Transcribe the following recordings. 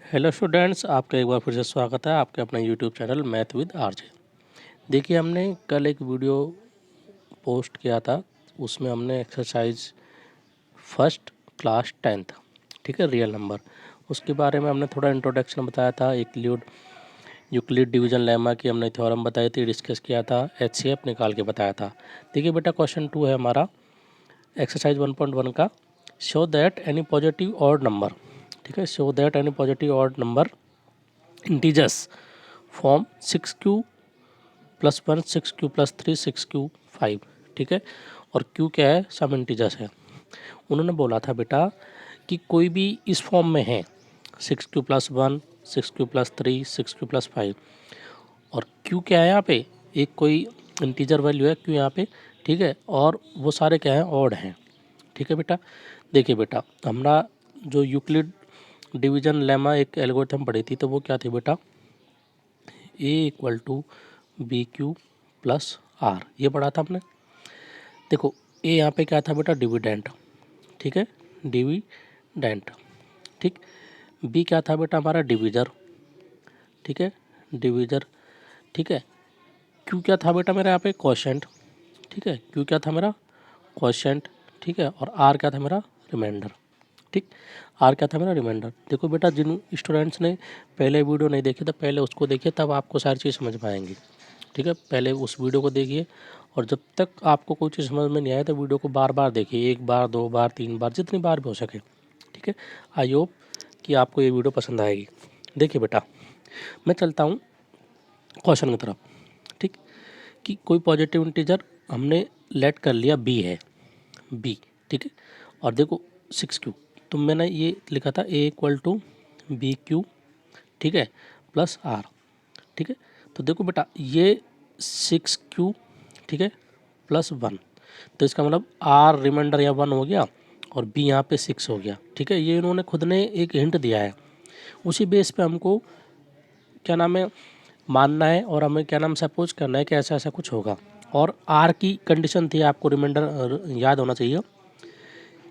Hello students, आपका एक बार फिर से स्वागत है आपके अपने YouTube channel math with RJ. देखिए, हमने कल एक वीडियो पोस्ट किया था। उसमें हमने एक्सरसाइज फर्स्ट क्लास 10th, ठीक है, रियल नंबर, उसके बारे में हमने थोड़ा इंट्रोडक्शन बताया था। यूक्लिड डिवीजन लेमा की हमने थ्योरम बताई थी, डिस्कस किया था, एचसीएफ निकाल के बताया था। देखिए बेटा, क्वेश्चन 2 है हमारा एक्सरसाइज 1.1 का। Show that any positive odd number, ठीक है, show that any positive odd number integers form 6q plus 1, 6q plus 3, 6q 5, ठीक है। और q क्या है, सम इंटीजर्स है। उन्होंने बोला था बेटा कि कोई भी इस फॉर्म में है 6q plus 1, 6q plus 3, 6q plus 5, और q क्या है यहाँ पे, एक कोई इंटीजर वैल्यू है q यहाँ पे, ठीक है, और वो सारे क्या हैं, ऑड हैं, ठीक है बेटा। देखिए बेटा, हमारा जो यूक्लिड डिवीजन लेमा एक एल्गोरिथम पढ़ी थी, तो वो क्या थी बेटा, a equal to b q plus r, ये पढ़ा था हमने। देखो, ए यहाँ पे क्या था बेटा, डिविडेंट, ठीक है, डिविडेंट, ठीक। बी क्या था बेटा, हमारा डिविजर, ठीक है, डिविजर, ठीक है। क्यू क्या था बेटा मेरा यहाँ पे, क्वोशेंट, ठीक है, क्यू क्या था मेरा, क्वोशेंट, ठीक है। और आर क्या था मेरा, रिमाइंडर, ठीक। आर क्या था मेरा, रिमाइंडर। देखो बेटा, जिन स्टूडेंट्स ने पहले वीडियो नहीं देखी तो पहले उसको देखिए, तब आपको सारी चीज़ समझ में आएंगी, ठीक है। पहले उस वीडियो को देखिए, और जब तक आपको कोई चीज़ समझ में नहीं आए तो वीडियो को बार बार देखिए, 1 बार 2 बार 3 बार, जितनी बार भी हो सके, ठीक है। आई होप कि आपको ये वीडियो पसंद आएगी। देखिए बेटा, मैं चलता हूँ क्वेश्चन की तरफ, ठीक। कि कोई पॉजिटिव इंटीजर हमने लेट कर लिया बी है, बी, ठीक है। और देखो 6q, तो मैंने ये लिखा था a equal to b Q, ठीक है, प्लस आर, ठीक है। तो देखो बेटा, ये 6q, ठीक है, प्लस 1, तो इसका मतलब आर रिमाइंडर यहाँ 1 हो गया और बी यहाँ पे 6 हो गया, ठीक है। ये इन्होंने खुद ने एक हिंट दिया है, उसी बेस पे हमको क्या नाम है, मानना है, और हमें क्या नाम सपोज करना है कि ऐसा ऐसा कुछ होगा। और आर की कंडीशन थी, आपको रिमाइंडर याद होना चाहिए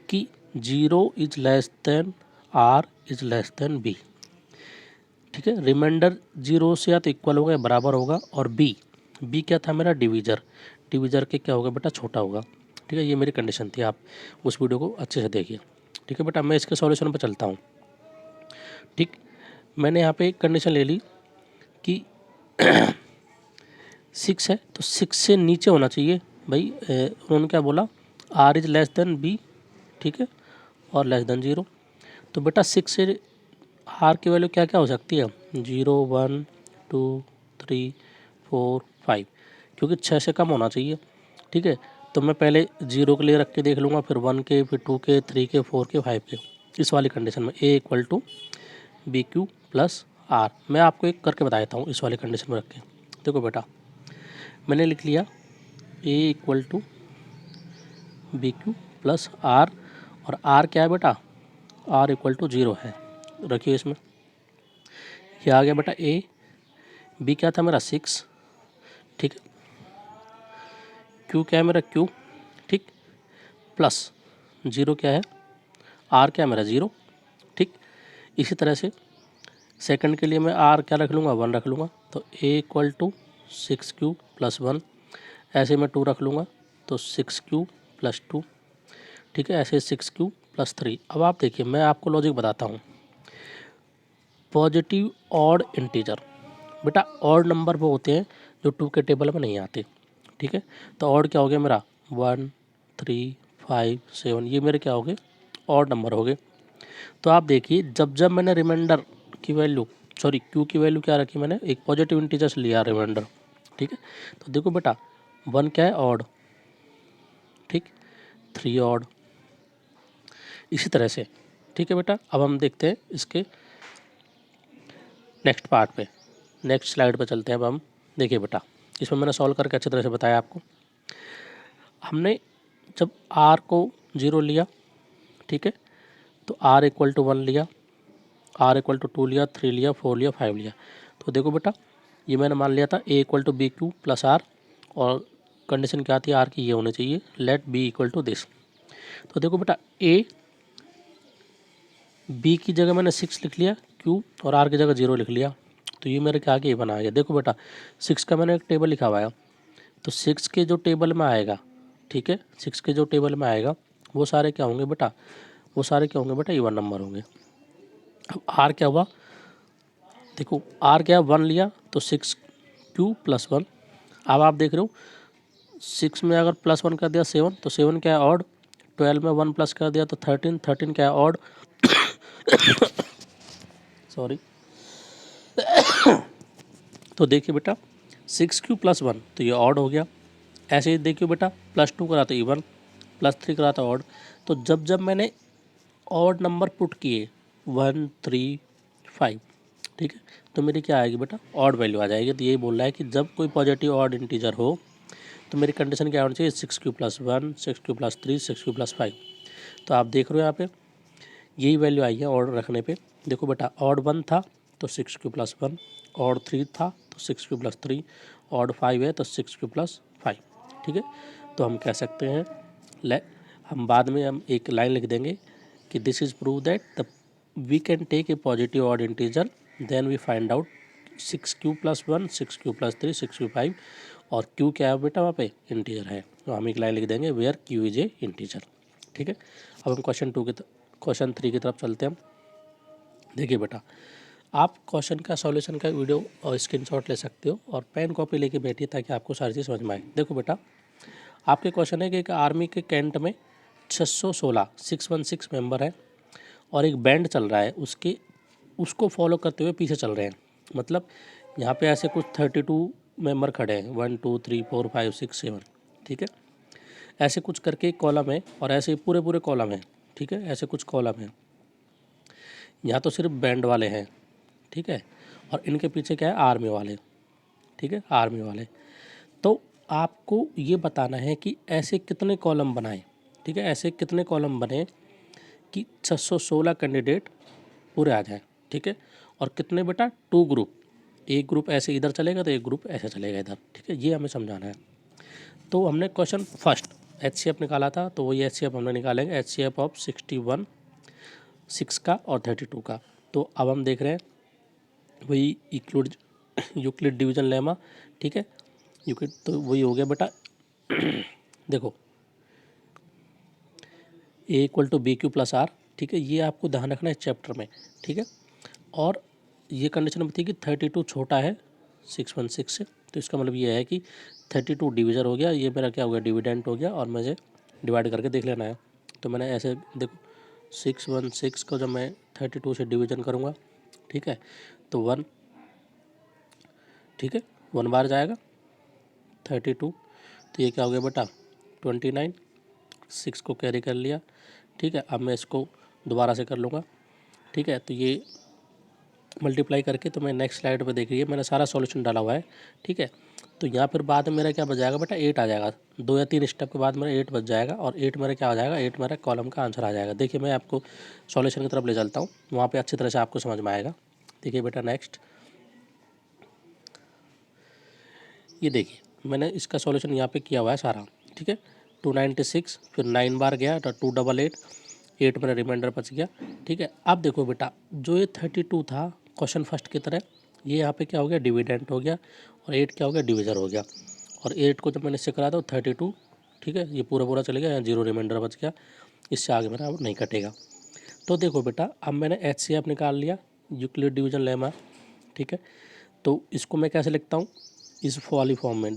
कि 0 is less than R is less than B, ठीक है। रिमाइंडर 0 से या तो इक्वल होगा या बराबर होगा, और बी क्या था मेरा, डिवीजर, डिवीजर के क्या होगा बेटा, छोटा होगा, ठीक है। ये मेरी कंडीशन थी, आप उस वीडियो को अच्छे से देखिए, ठीक है बेटा। मैं इसके सॉल्यूशन पर चलता हूँ, ठीक। मैंने यहाँ पे एक कंडीशन ले ली कि 6 है तो 6 से नीचे होना चाहिए भाई। उन्होंने क्या बोला, R is less than B, ठीक है, और लेस देन 0। तो बेटा 6 से आर की वैल्यू क्या क्या हो सकती है, 0, 1, 2, 3, 4, 5, क्योंकि 6 से कम होना चाहिए, ठीक है। तो मैं पहले 0 के लिए रख के देख लूँगा, फिर 1 के, फिर 2 के, 3 के, 4 के, 5 के। इस वाली कंडीशन में a equal to b q plus r, मैं आपको एक करके बता देता हूँ इस वाली कंडीशन में रख के। देखो बेटा, मैंने लिख लिया a equal to b q plus r, और आर क्या है बेटा, आर इक्वल टू 0 है, रखिए इसमें। ये आ गया बेटा ए, बी क्या था मेरा 6, ठीक है, क्यू क्या है मेरा क्यू, ठीक, प्लस 0 क्या है, आर क्या है मेरा 0, ठीक। इसी तरह से सेकंड के लिए मैं आर क्या रख लूँगा, 1 रख लूँगा, तो ए इक्वल टू 6q प्लस 1, ऐसे मैं 2 रख लूँगा तो 6q प्लस 2, ठीक है, ऐसे 6q प्लस 3। अब आप देखिए, मैं आपको लॉजिक बताता हूँ। पॉजिटिव ऑड इंटीजर, बेटा ऑड नंबर वो होते हैं जो 2 के टेबल में नहीं आते, ठीक है। तो ऑड क्या हो गया मेरा, 1, 3, 5, 7, ये मेरे क्या हो गए, ऑड नंबर हो गए। तो आप देखिए, जब जब मैंने रिमाइंडर की वैल्यू, सॉरी क्यू की वैल्यू क्या रखी, मैंने एक पॉजिटिव इंटीजर से लिया रिमाइंडर, ठीक है। तो देखो बेटा, 1 क्या है, ऑड, ठीक, 3 ऑड, इसी तरह से, ठीक है बेटा। अब हम देखते हैं इसके नेक्स्ट पार्ट पे, नेक्स्ट स्लाइड पे चलते हैं अब हम। देखिए बेटा, इसमें मैंने सॉल्व करके अच्छी तरह से बताया आपको। हमने जब आर को 0 लिया, ठीक है, तो आर इक्वल टू 1 लिया, आर इक्वल टू 2 लिया, 3 लिया, 4 लिया, 5 लिया। तो देखो बेटा, ये मैंने मान लिया था a equal to b q plus r, और कंडीशन क्या आती है आर की, ये होनी चाहिए, let b equal to this. तो देखो बेटा, ए बी की जगह मैंने 6 लिख लिया, क्यू और आर की जगह 0 लिख लिया, तो ये मेरे क्या आगे इवन आ गया। देखो बेटा 6 का मैंने एक टेबल लिखा हुआ है, तो 6 के जो टेबल में आएगा, ठीक है, 6 के जो टेबल में आएगा वो सारे क्या होंगे बेटा, वो सारे क्या होंगे बेटा, इवन नंबर होंगे। अब आर क्या हुआ, देखो आर क्या 1 लिया तो 6 क्यू प्लस 1। अब आप देख रहे हो 6 में अगर प्लस 1 कर दिया 7, तो 7 क्या है ऑड, 12 में 1 प्लस कर दिया तो 13, 13 क्या है ऑड सॉरी। तो देखिए बेटा 6 क्यू प्लस 1 तो ये ऑड हो गया। ऐसे ही देखिए बेटा +2 करा तो इवन, +3 करा तो ऑड। तो जब जब मैंने ऑड नंबर पुट किए 1 3 5, ठीक है, तो मेरी क्या आएगी बेटा, ऑड वैल्यू आ जाएगी। तो यही बोल रहा है कि जब कोई पॉजिटिव ऑड इंटीजर हो तो मेरी कंडीशन क्या होनी चाहिए, 6 Q plus 1, 6 Q plus 3, 6 Q plus 5। तो आप देख रहे हो यहाँ पे यही वैल्यू आई है ऑड रखने पे। देखो बेटा ऑड 1 था तो 6 क्यू प्लस 1, ऑड 3 था तो 6 क्यू प्लस 3, ऑड 5 है तो 6 क्यू प्लस 5, ठीक है। तो हम कह सकते हैं हम बाद में हम एक लाइन लिख देंगे कि this is prove that the we can take a positive odd integer then we find out 6 Q plus 1, 6 Q plus 3, 6 Q 5 और क्यू क्या है बेटा, वहाँ पे इंटीजर है। तो हम एक लाइन लिख देंगे where Q is a integer, ठीक है। अब हम क्वेश्चन 3 की तरफ चलते हैं। देखिए बेटा आप क्वेश्चन का सॉल्यूशन का वीडियो और स्क्रीनशॉट ले सकते हो और पेन कॉपी लेके बैठिए ताकि आपको सारी चीज़ समझ में आए। देखो बेटा आपके क्वेश्चन है कि एक आर्मी के कैंट में 616 मेंबर है और एक बैंड चल रहा है, उसको फॉलो करते हुए पीछे चल रहे हैं। मतलब यहाँ पे ऐसे कुछ 32 मेंबर खड़े हैं, 1 2 3 4 5 6 7, ठीक है, ऐसे कुछ करके एक कॉलम है और ऐसे पूरे पूरे कॉलम है, ठीक है, ऐसे कुछ कॉलम है। यहाँ तो सिर्फ बैंड वाले हैं, ठीक है, और इनके पीछे क्या है, आर्मी वाले, ठीक है, आर्मी वाले। तो आपको ये बताना है कि ऐसे कितने कॉलम बनाए, ठीक है, ऐसे कितने कॉलम बने कि 616 कैंडिडेट पूरे आ जाए, ठीक है। और कितने बेटा, 2 ग्रुप, एक ग्रुप ऐसे इधर चलेगा तो एक ग्रुप ऐसे चलेगा इधर, ठीक है, ये हमें समझाना है। तो हमने क्वेश्चन फर्स्ट HCF निकाला था, तो वही HCF हमने निकालेंगे, HCF ऑफ 61 6 का और 32 का। तो अब हम देख रहे हैं वही यूक्लिड डिवीजन लेमा, ठीक है, यूक्लिड तो वही हो गया बेटा देखो A=BQ + R, ठीक है, ये आपको ध्यान रखना है चैप्टर में, ठीक है। और ये कंडीशन बताइए कि 32 छोटा है 616 से, तो इसका मतलब ये है कि 32 डिवीज़र हो गया, ये मेरा क्या हो गया, डिविडेंट हो गया, और मुझे डिवाइड करके देख लेना है। तो मैंने ऐसे देखो 616 को जब मैं 32 से डिवीजन करूँगा, ठीक है, तो 1, ठीक है, 1 बार जाएगा 32, तो ये क्या हो गया बेटा 29, 6 को कैरी कर लिया, ठीक है। अब मैं इसको दोबारा से कर लूँगा, ठीक है, तो ये मल्टीप्लाई करके, तो मैं नेक्स्ट स्लाइड पे देख रही मैंने सारा सॉल्यूशन डाला हुआ है, ठीक है। तो यहाँ फिर बाद में मेरा क्या बच जाएगा बेटा, 8 आ जाएगा, 2 या 3 स्टेप के बाद मेरा 8 बच जाएगा, और 8 मेरा क्या आ जाएगा, 8 मेरा कॉलम का आंसर आ जाएगा। देखिए मैं आपको सॉल्यूशन की तरफ ले चलता हूँ, वहाँ पे अच्छी तरह से आपको समझ में आएगा। देखिए बेटा नेक्स्ट, ये देखिए मैंने इसका सॉल्यूशन यहाँ पे किया हुआ है सारा, ठीक है। 296, फिर 9 बार गया तो 288, 8 मेरा रिमाइंडर बच गया, ठीक है। अब देखो बेटा जो ये 32 था क्वेश्चन फर्स्ट की तरह, ये यहाँ पे क्या हो गया, डिविडेंट हो गया, और 8 क्या हो गया, डिविज़र हो गया। और 8 को जब मैंने इससे करा तो 32, ठीक है, ये पूरा पूरा चले गया, यहाँ 0 रिमाइंडर बच गया, इससे आगे मेरा अब नहीं कटेगा। तो देखो बेटा अब मैंने HCF निकाल लिया, यूक्लिड डिवीजन लेमा, ठीक है। तो इसको मैं कैसे लिखता हूँ, इस वाली फॉर्म में,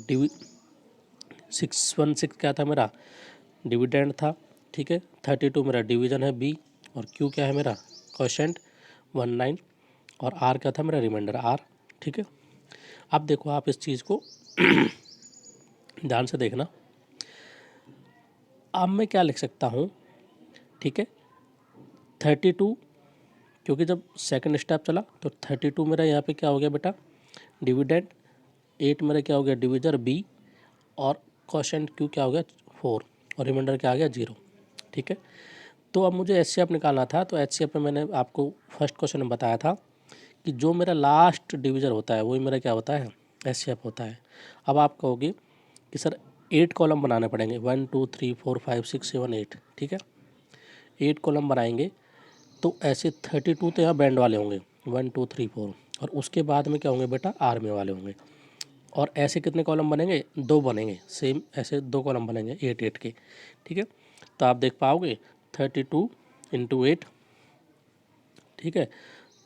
616 क्या था मेरा, डिविडेंड था, ठीक है, 32 मेरा डिवीज़न है B, और Q क्या है मेरा, क्वोशेंट 19, और R क्या था मेरा, रिमाइंडर R, ठीक है। अब देखो आप इस चीज़ को ध्यान से देखना, अब मैं क्या लिख सकता हूँ, ठीक है, 32, क्योंकि जब सेकंड स्टेप चला तो 32 मेरा यहाँ पे क्या हो गया बेटा, डिविडेंड, 8 मेरा क्या हो गया, डिविज़र B, और क्वोशेंट Q क्या हो गया 4, और रिमाइंडर क्या आ गया 0, ठीक है। तो अब मुझे HCF निकालना था, तो HCF में मैंने आपको फर्स्ट क्वेश्चन में बताया था कि जो मेरा लास्ट डिवीज़र होता है वही मेरा क्या होता है, HCF होता है। अब आप कहोगे कि सर 8 कॉलम बनाने पड़ेंगे, 1 2 3 4 5 6 7 8, ठीक है, 8 कॉलम बनाएंगे, तो ऐसे 32 तो यहाँ बैंड वाले होंगे, 1 2 3 4 और उसके बाद में क्या होंगे बेटा आर में वाले होंगे। और ऐसे कितने कॉलम बनेंगे, 2 बनेंगे, सेम ऐसे 2 कॉलम बनेंगे 8 8 के। ठीक है, तो आप देख पाओगे 32 इंटू 8, ठीक है,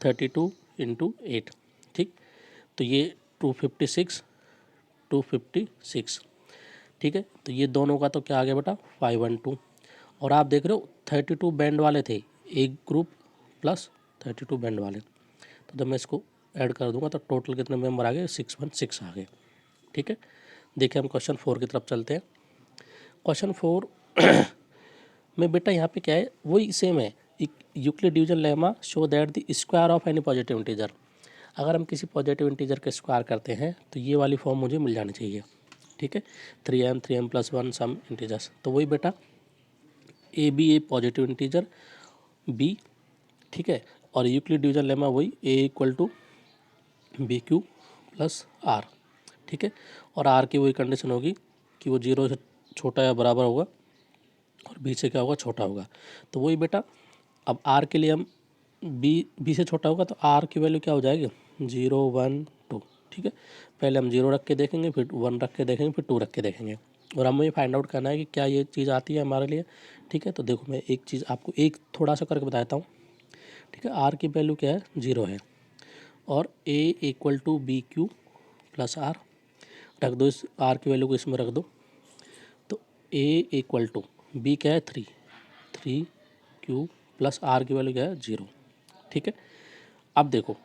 32 इंटू 8, ठीक। तो ये 256 256, ठीक है। तो ये दोनों का तो क्या आ गया बेटा 512। और आप देख रहे हो 32 बैंड वाले थे एक ग्रुप प्लस 32 बैंड वाले, तो जब मैं इसको ऐड कर दूंगा तो टोटल कितने मेंबर आ गए 616 आ गए। ठीक है, देखिए हम क्वेश्चन 4 की तरफ चलते हैं। क्वेश्चन 4 में बेटा यहाँ पे क्या है, वही सेम है, Euclid division lemma show that the square of any positive integer. अगर हम किसी पॉजिटिव इंटीजर का स्क्वायर करते हैं तो ये वाली फॉर्म मुझे मिल जानी चाहिए। ठीक है, 3m प्लस 1 सम इंटीजर्स, तो वही बेटा a b a positive integer b, ठीक है, और यूक्लिड डिवीजन लेमा वही a equal to b q plus r. ठीक है, और आर की वही कंडीशन होगी कि वो 0 से छोटा या बराबर होगा और बी से क्या होगा छोटा होगा। तो वही बेटा अब आर के लिए हम बी से छोटा होगा तो आर की वैल्यू क्या हो जाएगी 0 1 2। ठीक है, पहले हम 0 रख के देखेंगे, फिर 1 रख के देखेंगे, फिर 2 रख के देखेंगे, और हमें फाइंड आउट करना है कि क्या ये चीज़ आती है हमारे लिए। ठीक है, तो देखो मैं एक चीज़ आपको एक थोड़ा सा करके बताता हूँ। ठीक है, आर की वैल्यू क्या है 0 है, और a equal to b q plus r रख दो, इस आर की वैल्यू को इसमें रख दो, तो ए इक्वल टू बी क्या है 3 क्यू प्लस आर की वैल्यू क्या है 0। ठीक है, अब देखो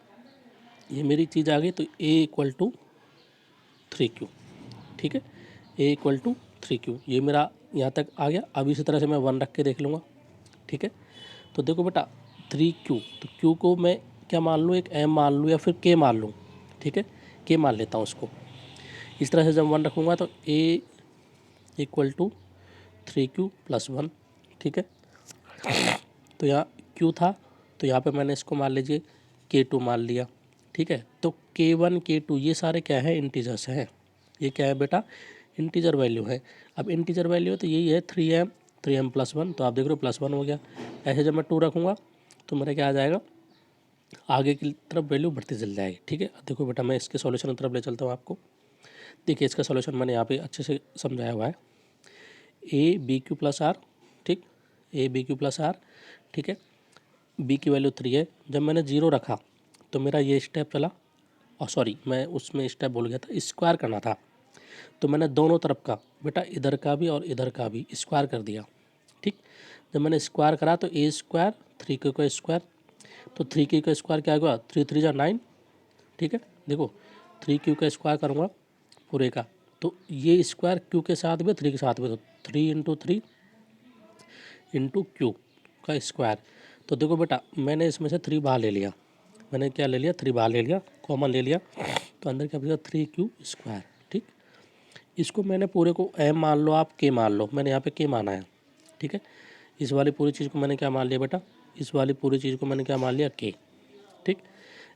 ये मेरी चीज़ आ गई, तो ए इक्वल टू 3 क्यू। ठीक है, ए इक्वल टू 3 क्यू, ये मेरा यहाँ तक आ गया। अब इसी तरह से मैं 1 रख के देख लूँगा। ठीक है, तो देखो बेटा 3 क्यू, तो क्यू को मैं क्या मान लूँ, एक एम मान लूँ या फिर के मान लूँ। ठीक है, के मान लेता हूँ उसको। इस तरह से जब 1 रखूँगा तो ए इक्वल टू 3 क्यू प्लस 1। ठीक है, तो यहाँ क्यू था, तो यहाँ पे मैंने इसको मान लीजिए K2 मान लिया। ठीक है, तो K1 K2 ये सारे क्या है इंटीजर्स हैं, ये क्या है बेटा इंटीजर वैल्यू है। अब इंटीजर वैल्यू है तो यही है 3m प्लस 1, तो आप देख रहे हो प्लस 1 हो गया। ऐसे जब मैं 2 रखूँगा तो मेरा क्या आ जाएगा, आगे की तरफ वैल्यू बढ़ती चल जाएगी। ठीक है, देखो बेटा मैं इसके सॉल्यूशन की तरफ ले चलता हूँ आपको। देखिए इसका सॉल्यूशन मैंने यहाँ पे अच्छे से समझाया हुआ है, a b q plus r, ठीक, a b q plus r. ठीक है, बी की वैल्यू 3 है, जब मैंने 0 रखा तो मेरा ये स्टेप चला, और सॉरी मैं उसमें स्टेप भूल गया था, स्क्वायर करना था, तो मैंने दोनों तरफ का बेटा इधर का भी और इधर का भी स्क्वायर कर दिया। ठीक, जब मैंने स्क्वायर करा तो ए स्क्वायर 3 का स्क्वायर, तो 3 का स्क्वायर क्या होगा 3 3 जा 9। ठीक है, देखो 3 का स्क्वायर करूँगा पूरे का, तो ये स्क्वायर क्यू के साथ में 3 के साथ में, तो 3 इंटू 3 इंटू क्यू का स्क्वायर। तो देखो बेटा मैंने इसमें से 3 बाहर ले लिया, मैंने क्या ले लिया 3 बाहर ले लिया, कॉमन ले लिया, तो अंदर क्या बचा 3 क्यू स्क्वायर। ठीक, इसको मैंने पूरे को एम मान लो आप के मान लो, मैंने यहाँ पे के माना है। ठीक है, इस वाली पूरी चीज़ को मैंने क्या मान लिया बेटा, इस वाली पूरी चीज़ को मैंने क्या मान लिया के। ठीक,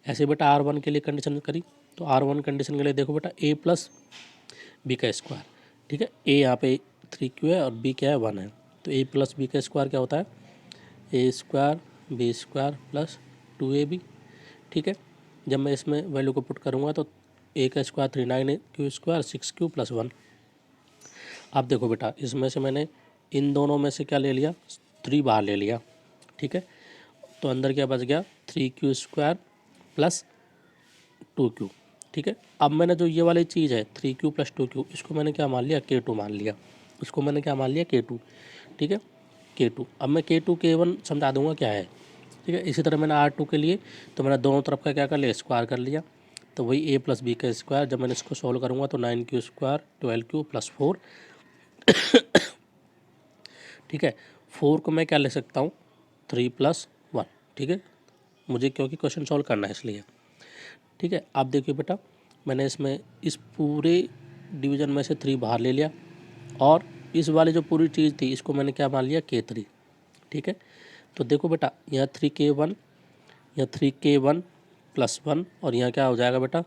ऐसे बेटा R1 के लिए कंडीशन करी, तो R1 कंडीशन के लिए देखो बेटा ए प्लस बी का स्क्वायर। ठीक है, ए यहाँ पे 3Q है और बी क्या है 1 है, तो ए प्लस बी का स्क्वायर क्या होता है a square b square plus 2AB। ठीक है, जब मैं इसमें वैल्यू को पुट करूँगा तो ए का square 39 Q square 6Q plus 1। अब देखो बेटा इसमें से मैंने इन दोनों में से क्या ले लिया 3 बाहर ले लिया। ठीक है, तो अंदर क्या बच गया 3Q स्क्वायर प्लस 2Q। ठीक है, अब मैंने जो ये वाली चीज़ है 3Q प्लस 2Q, इसको मैंने क्या मान लिया K2 मान लिया, इसको मैंने क्या मान लिया K2। ठीक है, K2, अब मैं K2 K1 समझा दूंगा क्या है। ठीक है, इसी तरह मैंने R2 के लिए तो मैंने दोनों तरफ का क्या कर लिया स्क्वायर कर लिया, तो वही ए प्लस बी का स्क्वायर, जब मैंने इसको सॉल्व करूँगा तो 9Q स्क्वायर 12Q प्लस 4। ठीक है, 4 को मैं क्या ले सकता हूँ 3 प्लस 1। ठीक है, मुझे क्योंकि क्वेश्चन सॉल्व करना है इसलिए। ठीक है, आप देखिए बेटा मैंने इसमें इस पूरे डिवीज़न में से 3 बाहर ले लिया, और इस वाली जो पूरी चीज़ थी इसको मैंने क्या मान लिया K3। ठीक है, तो देखो बेटा यहाँ 3K1, यहाँ 3K1 प्लस 1, और यहाँ क्या हो जाएगा बेटा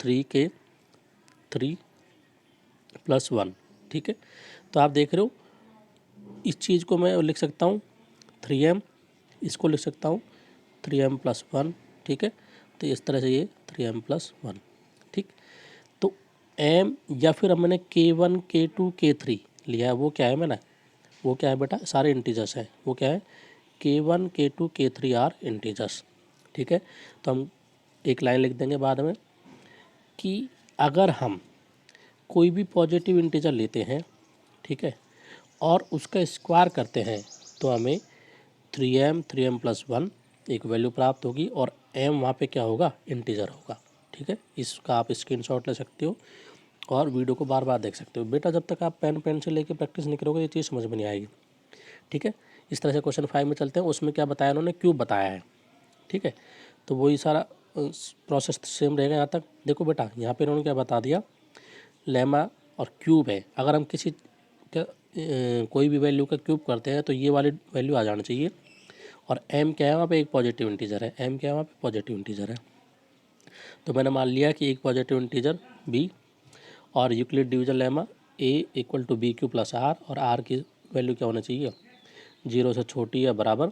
3K3 प्लस 1। ठीक है, तो आप देख रहे हो इस चीज़ को मैं लिख सकता हूँ 3M, इसको लिख सकता हूँ 3M प्लस 1 ठीक है। तो इस तरह से ये 3m+1, ठीक। तो m या फिर मैंने K1 K2 K3 लिया है, वो क्या है मैंने, वो क्या है बेटा, सारे इंटीजर्स हैं। वो क्या है, K1 K2 K3 are integers, ठीक है। तो हम एक लाइन लिख देंगे बाद में कि अगर हम कोई भी पॉजिटिव इंटीजर लेते हैं, ठीक है, और उसका स्क्वायर करते हैं तो हमें 3m+1 एक वैल्यू प्राप्त होगी और m वहाँ पे क्या होगा, इंटीजर होगा, ठीक है। इसका आप स्क्रीनशॉट ले सकते हो और वीडियो को बार बार देख सकते हो। बेटा जब तक आप पेन पेंसिल लेके प्रैक्टिस नहीं करोगे ये चीज़ समझ में नहीं आएगी, ठीक है। इस तरह से क्वेश्चन 5 में चलते हैं। उसमें क्या बताया उन्होंने, क्यूब बताया है, ठीक है। तो वही सारा प्रोसेस सेम रहेगा यहाँ तक। देखो बेटा यहाँ पे इन्होंने क्या बता दिया, लेमा और क्यूब है, अगर हम किसी का कोई भी वैल्यू का क्यूब करते हैं तो ये वाली वैल्यू आ जाना चाहिए। और m क्या है वहाँ पे, एक पॉजिटिव इंटीजर है, m क्या है वहाँ पे, पॉजिटिव इंटीजर है। तो मैंने मान लिया कि एक पॉजिटिव इंटीजर b और Euclid division lemma a = b³ + r, और r की वैल्यू क्या होना चाहिए, 0 से छोटी या बराबर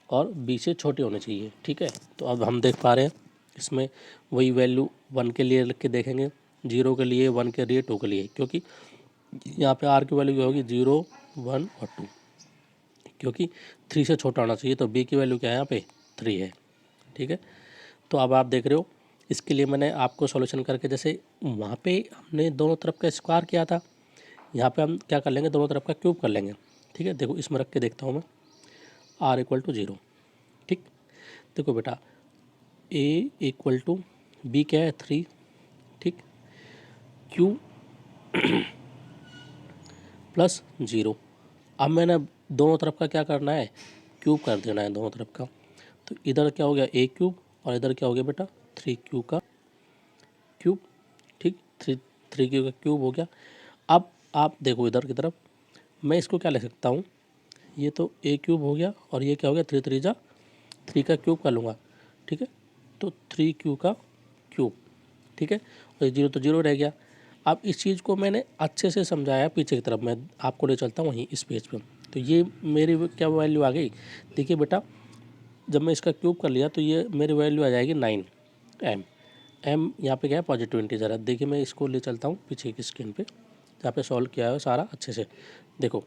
और b से छोटी होनी चाहिए, ठीक है। तो अब हम देख पा रहे हैं इसमें वही वैल्यू 1 के लिए लिख के देखेंगे, 0 के लिए, 1 के लिए, 2 के लिए, क्योंकि यहाँ पे r की वैल्यू क्या होगी, 0, 1 और 2, क्योंकि 3 से छोटा होना चाहिए। तो b की वैल्यू क्या है यहाँ पे, 3 है, ठीक है। तो अब आप देख रहे हो, इसके लिए मैंने आपको सॉल्यूशन करके, जैसे वहाँ पे हमने दोनों तरफ का स्क्वायर किया था, यहाँ पे हम क्या कर लेंगे, दोनों तरफ का क्यूब कर लेंगे, ठीक है। देखो इसमें रख के देखता हूँ मैं, r = 0, ठीक। देखो बेटा a = b क्या है, 3, ठीक, q +0। अब मैंने दोनों तरफ का क्या करना है, क्यूब कर देना है दोनों तरफ का। तो इधर क्या हो गया, a³ और इधर क्या हो गया बेटा, 3q का क्यूब, ठीक, 3q का क्यूब हो गया। अब आप देखो इधर की तरफ, मैं इसको क्या लिख सकता हूँ, ये तो a³ हो गया और ये क्या हो गया, 3 3 जा 3 का क्यूब कर लूँगा, ठीक है। तो 3q का क्यूब, ठीक है, और 0 तो 0 रह गया। अब इस चीज़ को मैंने अच्छे से समझाया पीछे की तरफ, मैं आपको ले चलता हूँ वहीं इस पेज पे। तो ये मेरी क्या वैल्यू आ गई, देखिए बेटा जब मैं इसका क्यूब कर लिया तो ये मेरी वैल्यू आ जाएगी 9m। m यहाँ पे क्या है, पॉजिटिव इंटीजर है। देखिए मैं इसको ले चलता हूँ पीछे की स्क्रीन पे जहाँ पे सॉल्व किया है सारा अच्छे से। देखो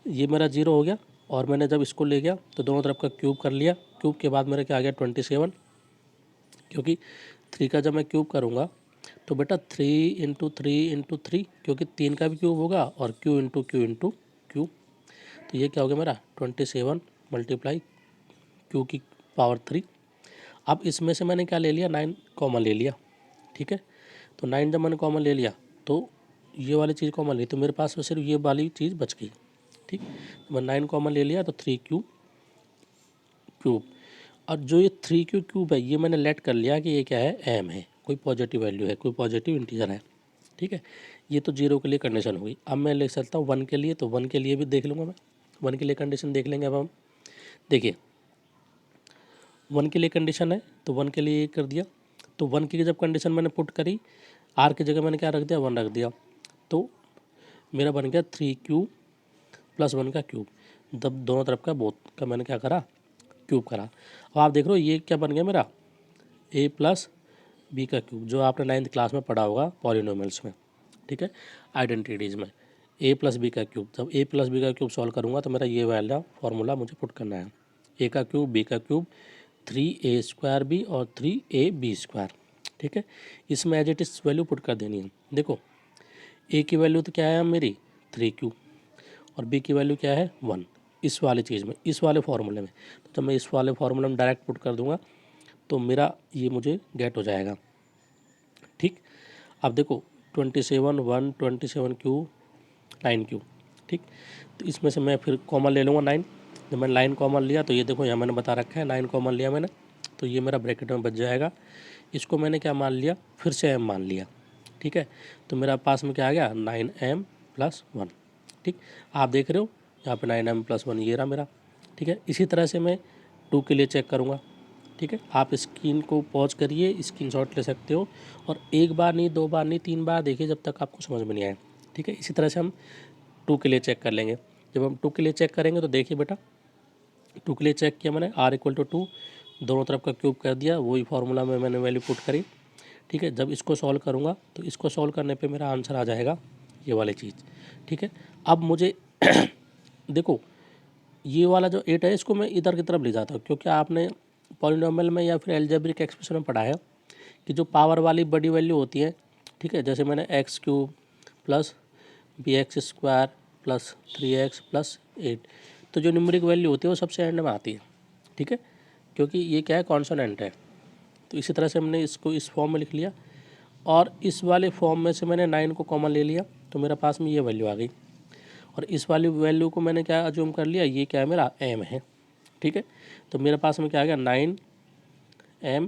ये मेरा 0 हो गया और मैंने जब इसको ले गया तो दोनों तरफ का क्यूब कर लिया। क्यूब के बाद मेरा क्या आ गया, 27, क्योंकि 3 का जब मैं क्यूब करूँगा तो बेटा 3 × 3 × 3, क्योंकि 3 का भी क्यूब होगा और q × q × q। तो ये क्या हो गया मेरा 27 × q की पावर 3। अब इसमें से मैंने क्या ले लिया, 9 कॉमन ले लिया, ठीक है। तो 9 जब मैंने कॉमन ले लिया तो ये वाली चीज़ कॉमन ली, तो मेरे पास तो सिर्फ ये वाली चीज़ बच गई, ठीक। तो मैं 9 कॉमन ले लिया तो 3q क्यूब, और जो ये 3q क्यूब है ये मैंने लेट कर लिया कि ये क्या है, m है, कोई पॉजिटिव वैल्यू है, कोई पॉजिटिव इंटीजर है, ठीक है। ये तो 0 के लिए कंडीशन हो गई। अब मैं लिख सकता हूँ 1 के लिए, तो 1 के लिए भी देख लूँगा मैं, 1 के लिए कंडीशन देख लेंगे। अब हम देखिए 1 के लिए कंडीशन है तो 1 के लिए ये कर दिया। तो 1 की जब कंडीशन मैंने पुट करी, r की जगह मैंने क्या रख दिया, 1 रख दिया, तो मेरा बन गया 3q + 1 का क्यूब। जब दोनों तरफ का बोथ का मैंने क्या करा, क्यूब करा। अब आप देख रहे हो ये क्या बन गया मेरा, a + b का क्यूब, जो आपने 9th क्लास में पढ़ा होगा पॉलिनोमियल्स में, ठीक है, आइडेंटिटीज़ में, a + b का क्यूब। जब a + b का क्यूब सॉल्व करूँगा तो मेरा ये वाला फॉर्मूला मुझे पुट करना है, a का क्यूब b का क्यूब 3a² और 3ab², ठीक है। इसमें as it is value put कर देनी है। देखो a की वैल्यू तो क्या है मेरी 3q और b की वैल्यू क्या है 1, इस वाली चीज़ में, इस वाले फार्मूले में। तो जब मैं इस वाले फार्मूले में डायरेक्ट पुट कर दूंगा तो मेरा ये मुझे गेट हो जाएगा, ठीक। अब देखो 27 1 27q 9q, ठीक। तो इसमें से मैं फिर कॉमन ले लूँगा 9। जब मैंने 9 कॉमन लिया तो ये देखो यहाँ मैंने बता रखा है 9 कॉमन लिया मैंने, तो ये मेरा ब्रैकेट में बच जाएगा। इसको मैंने क्या मान लिया, फिर से m मान लिया, ठीक है। तो मेरा पास में क्या आ गया 9m+1, ठीक। आप देख रहे हो यहाँ पे 9m+1 ये रहा मेरा, ठीक है। इसी तरह से मैं 2 के लिए चेक करूँगा, ठीक है। आप स्क्रीन को पॉज करिए, स्क्रीनशॉट ले सकते हो और एक बार नहीं, 2 बार नहीं, 3 बार देखिए जब तक आपको समझ में नहीं आए, ठीक है। इसी तरह से हम 2 के लिए चेक कर लेंगे। जब हम 2 के लिए चेक करेंगे तो देखिए बेटा 2 के लिए चेक किया मैंने, r = 2, दोनों तरफ का क्यूब कर दिया, वही फार्मूला में मैंने वैल्यू पुट करी। ठीक है, जब इसको सॉल्व करूँगा तो इसको सॉल्व करने पे मेरा आंसर आ जाएगा ये वाली चीज़। ठीक है, अब मुझे देखो ये वाला जो 8 है इसको मैं इधर की तरफ ले जाता हूँ, क्योंकि आपने पॉलिनोमियल में या फिर अलजेब्रिक एक्सप्रेशन में पढ़ा है कि जो पावर वाली बड़ी वैल्यू होती है, ठीक है, जैसे मैंने x cube plus b x square plus 3x plus 8, तो जो न्यूमेरिक वैल्यू होती है वो सबसे एंड में आती है। ठीक है, क्योंकि ये क्या है, कॉन्सोनेंट है। तो इसी तरह से हमने इसको इस फॉर्म में लिख लिया, और इस वाले फॉर्म में से मैंने 9 को कॉमन ले लिया, तो मेरे पास में ये वैल्यू आ गई। और इस वाली वैल्यू को मैंने क्या अज्यूम कर लिया, ये क्या है, मेरा m है। ठीक है, तो मेरे पास में क्या आ गया, 9m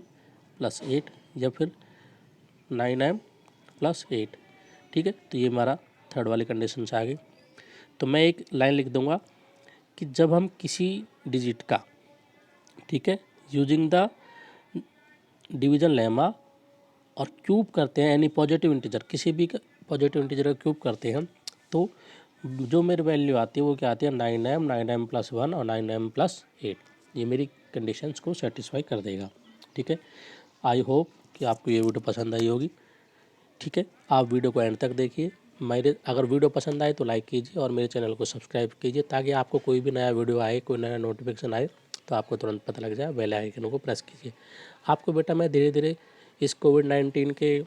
प्लस 8 या फिर 9m प्लस 8। ठीक है, तो ये हमारा थर्ड वाली कंडीशन से आ गई। तो मैं एक लाइन लिख दूंगा कि जब हम किसी डिजिट का, ठीक है, यूजिंग द डिवीजन लेमा और क्यूब करते हैं, यानी पॉजिटिव इंटीजर, किसी भी पॉजिटिव इंटीजर का क्यूब करते हैं, तो जो मेरी वैल्यू आती है वो क्या आती है, 9m, 9m प्लस 1 और 9m प्लस 8। ये मेरी कंडीशंस को सेटिस्फाई कर देगा। ठीक है, आई होप कि आपको ये वीडियो पसंद आई होगी। ठीक है, आप वीडियो को एंड तक देखिए। मेरे अगर वीडियो पसंद आए तो लाइक कीजिए और मेरे चैनल को सब्सक्राइब कीजिए, ताकि आपको कोई भी नया वीडियो आए, कोई नया नोटिफिकेशन आए तो आपको तुरंत पता लग जाए। बेल आइकन को प्रेस कीजिए। आपको बेटा मैं धीरे धीरे इस कोविड-19 के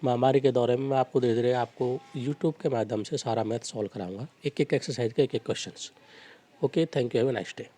महामारी के दौरे में मैं आपको धीरे धीरे आपको यूट्यूब के माध्यम से सारा मैथ सॉल्व कराऊंगा, एक एक एक्सरसाइज के एक एक questions. Okay, thank you, have a nice day.